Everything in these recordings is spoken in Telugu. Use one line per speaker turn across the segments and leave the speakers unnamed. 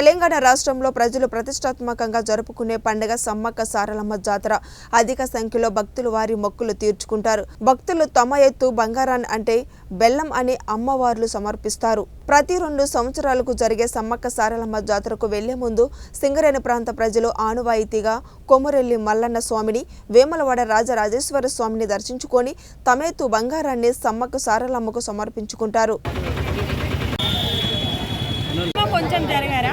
తెలంగాణ రాష్ట్రంలో ప్రజలు ప్రతిష్టాత్మకంగా జరుపుకునే పండుగ సమ్మక్క సారలమ్మ జాతర. అధిక సంఖ్యలో భక్తులు వారి మొక్కులు తీర్చుకుంటారు. భక్తులు తమ ఎత్తు బంగారాన్ని అంటే బెల్లం అని అమ్మవార్లు సమర్పిస్తారు. ప్రతి 2 సంవత్సరాలకు జరిగే సమ్మక్క సారలమ్మ జాతరకు వెళ్లే ముందు సింగరేణి ప్రాంత ప్రజలు ఆనువాయితీగా కొమురెల్లి మల్లన్న స్వామిని, వేములవాడ రాజరాజేశ్వర స్వామిని దర్శించుకొని తమ ఎత్తు బంగారాన్ని సమ్మక్క సారలమ్మకు సమర్పించుకుంటారు.
కొంచెం జరగారా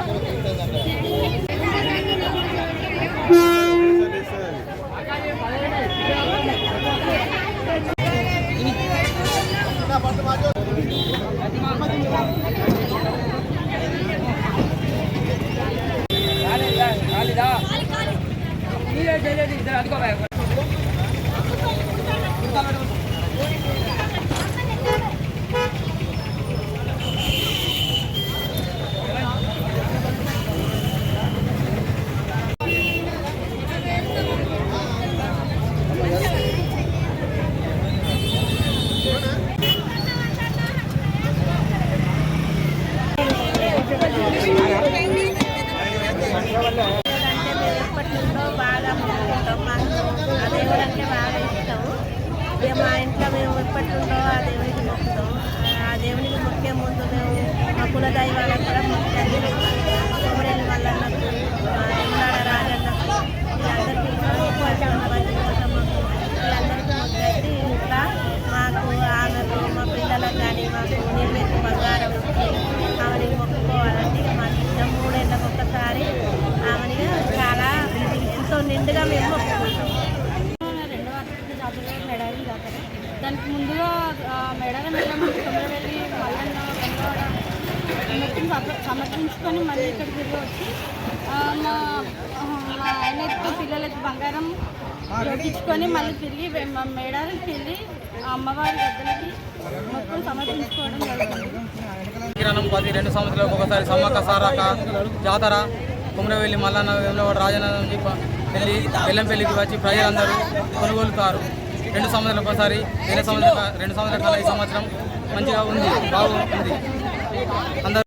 ఎప్పటిలో బాగా మొక్కుకుంటాం. ఆ దేవుడంటే బాగా ఇష్టం. మా ఇంట్లో మేము ఎప్పటిలో ఆ దేవునికి మొక్కుతాం. ఆ దేవునికి మొక్కే ముందు మేము మా కుల దైవాలకు కూడా మొక్కాలి. కొమరేలి మల్లన్నకు, ఎండాడ రాజన్నకు, వీళ్ళందరికీ వీళ్ళందరికీ మొక్కేసి ఇంకా మాకు ఆమెకు మా పిల్లలకు కానీ మాకు నిలబెట్టి బంగారం ఇచ్చి ఆమెని మొక్కుకోవాలంటే మాకు ఇష్టం. 3 ఏళ్ళకు ఒక్కసారి ఆమెని చాలా ఎంతో నిండుగా మేము మొక్కుకుంటాం.
2వ జాతర మెడాలి జాతర. దానికి ముందుగా మెడాల మీద కొమరవెల్లి మల్లన్న వెంకవాడ సమర్పించుకొని మళ్ళీ ఇక్కడికి తిరిగి వచ్చి మా ఆయనతో పిల్లలకి బంగారం పెట్టించుకొని మళ్ళీ తిరిగి మేడారికి వెళ్ళి అమ్మవారి గద్దలకి మొత్తం సమర్పించుకోవడం జరుగుతుంది.
2 సంవత్సరాలకు ఒకసారి సమ్మక్క సారక్క జాతర కొమరవెల్లి మల్లన్న వేములవాడ రాజన్న నుంచి వెళ్ళి బెల్లంపల్లికి వచ్చి ప్రజలందరూ కొనుగోలుతారు. 2 సంవత్సరాలకు ఒకసారి 2 సంవత్సరాల కాలం ఈ సంవత్సరం మంచిగా ఉంది, బాగుంది. అందరూ